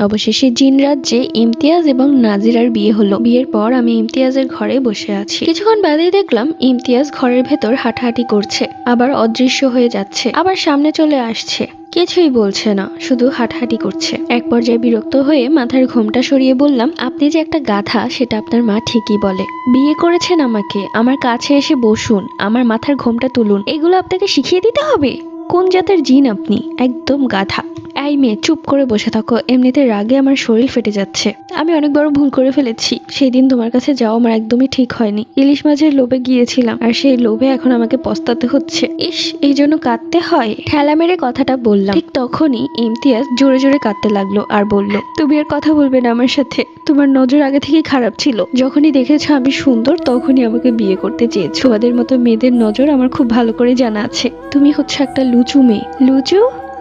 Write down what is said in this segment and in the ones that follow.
অবশেষে জিন রাজ্যে ইমতিয়াজ এবং নাজিরার বিয়ে হলো। বিয়ের পর আমি ইমতিয়াজের ঘরে বসে আছি। কিছুক্ষণ বাদেই দেখলাম ইমতিয়াজ ঘরের ভেতর হাঁটাহাঁটি করছে, আবার অদৃশ্য হয়ে যাচ্ছে, আবার সামনে চলে আসছে। কিছুই বলছে না, শুধু হাঁটাহাঁটি করছে। এক পর্যায়ে বিরক্ত হয়ে মাথার ঘোমটা সরিয়ে বললাম, আপনি যে একটা গাধা সেটা আপনার মা ঠিকই বলে। বিয়ে করেছেন আমাকে, আমার কাছে এসে বসুন, আমার মাথার ঘোমটা তুলুন, এগুলো আপনাকে শিখিয়ে দিতে হবে? কোন জাতের জিন আপনি? একদম গাধা। এই মেয়ে, চুপ করে বসে থাকো, এমনিতে রাগে আমার শরীর ফেটে যাচ্ছে। আমি অনেক বড় ভুল করে ফেলেছি। সেই দিন তোমার কাছে যাওয়া আমার একদমই ঠিক হয়নি। ইলিশ মাছের লোভে গিয়েছিলাম, আর সেই লোভে এখন আমাকে পস্তাতে হচ্ছে। ইস, এই জন্য কাঁদতে হয়? ঠেলা মেরে কথাটা বললাম। ঠিক তখনই ইমতিয়াজ জোরে জোরে কাঁদতে লাগলো আর বলল, তুমি আর কথা বলবে না আমার সাথে? তোমার নজর আগে থেকেই খারাপ ছিল। যখনই দেখেছো আমি সুন্দর তখনই আমাকে বিয়ে করতে চেয়েছো। তোমাদের মতো মেয়েদের নজর আমার খুব ভালো করে জানা আছে। তুমি হচ্ছে একটা লুচু মেয়ে। লুচু?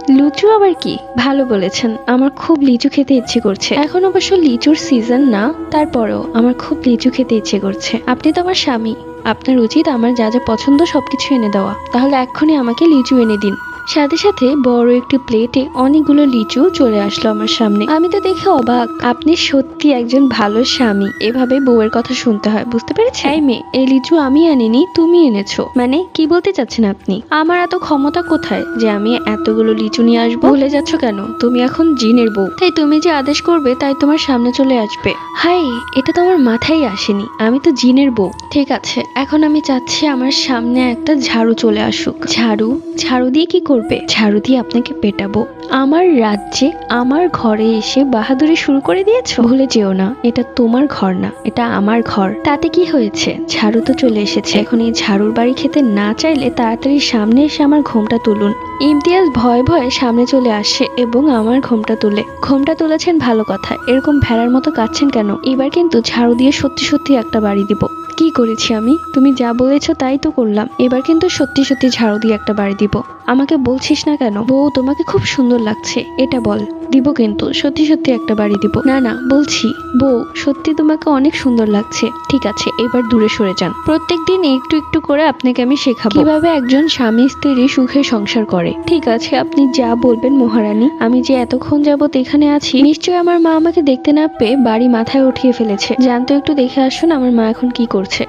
লুচু আবার কি? ভালো বলেছেন, আমার খুব লিচু খেতে ইচ্ছে করছে। এখন অবশ্য লিচুর সিজন না, তারপরেও আমার খুব লিচু খেতে ইচ্ছে করছে। আপনি তো আমার স্বামী, আপনার উচিত আমার যা যা পছন্দ সবকিছু এনে দেওয়া। তাহলে এক্ষুনি আমাকে লিচু এনে দিন। সাথে সাথে বড় একটি প্লেটে অনেকগুলো লিচু চলে আসলো আমার সামনে। আমি তো দেখে অবাক। আপনি সত্যি একজন ভালো স্বামী। এভাবে বউয়ের কথা শুনতে হয়, বুঝতে পেরেছেন? এই মেয়ে, এই লিচু আমি আনিনি, তুমি এনেছো। মানে কি বলতে চাচ্ছেন আপনি? আমার এত ক্ষমতা কোথায় যে আমি এতগুলো লিচু নিয়ে আসবো? ভুলে যাচ্ছ কেন? তুমি এখন জিনের বউ, তাই তুমি যে আদেশ করবে তাই তোমার সামনে চলে আসবে। হাই, এটা তো আমার মাথায় আসেনি। আমি তো জিনের বউ। ঠিক আছে, এখন আমি চাচ্ছি আমার সামনে একটা ঝাড়ু চলে আসুক। ঝাড়ু? ঝাড়ু দিয়ে কি করবে? ঝাড়ু দিয়ে আপনাকে পেটাবো। আমার রাজ্যে আমার ঘরে এসে বাহাদুরি শুরু করে দিয়েছো? ভুলে যেও না, এটা তোমার ঘর না, এটা আমার ঘর। তাতে কি হয়েছে? ঝাড়ু তো চলে এসেছে। এখন এই ঝাড়ুর বাড়ি খেতে না চাইলে তাড়াতাড়ি সামনে এসে আমার ঘোমটা তুলুন। ইমতিয়াজ ভয়ে ভয়ে সামনে চলে আসে এবং আমার ঘোমটা তুলে। ঘোমটা তুলেছেন ভালো কথা, এরকম ভেড়ার মতো কাচ্ছেন কেন? এবার কিন্তু ঝাড়ু দিয়ে সত্যি সত্যি একটা বাড়ি দিব। কি করেছি আমি? তুমি যা বলেছো তাই তো করলাম। এবার কিন্তু সত্যি সত্যি ঝাড়ু দিয়ে একটা বাড়ি দিব। আমাকে বলছিস না কেন? বউ, তোমাকে খুব সুন্দর লাগছে, এটা বল। দিব কিন্তু, সত্যি সত্যি একটা বাড়ি দিব। না না, বলছি বউ, সত্যি তোমাকে অনেক সুন্দর লাগছে। ঠিক আছে, এবার দূরে সরে যান। প্রত্যেকদিন একটু একটু করে আপনাকে আমি শেখাবো কিভাবে একজন স্বামী স্ত্রী সুখে সংসার করে। ঠিক আছে, আপনি যা বলবেন মহারানী। আমি যে এতক্ষণ যাবত এখানে আছি, নিশ্চয়ই আমার মা আমাকে দেখতে না পেয়ে বাড়ি মাথায় উঠিয়ে ফেলেছে। জানতো, একটু দেখে আসুন আমার মা এখন কি করছে।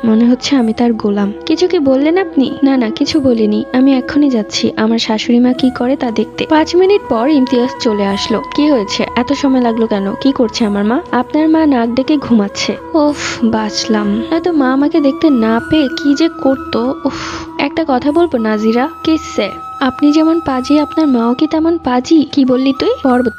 মনে হচ্ছে আমি তার গোলাম। কিছু কি বললেন আপনি? না না, কিছু বলিনি। আমি এক্ষুনি যাচ্ছি আমার শাশুড়ি মা কি করে তা দেখতে। 5 মিনিট পর ইমতিয়াজ চলে আসলো। কি হয়েছে? এত সময় লাগলো কেন? কি করছে আমার মা? আপনার মা নাক ডেকে ঘুমাচ্ছে। উফ, বাঁচলাম। হয়তো মা আমাকে দেখতে না পেয়ে কি যে করতো। উফ, একটা কথা বলবো নাজিরা? কিসে? আপনি যেমন পাজি, আপনার মাও কি তেমন পাজি? কি বললি তুই? পর্বত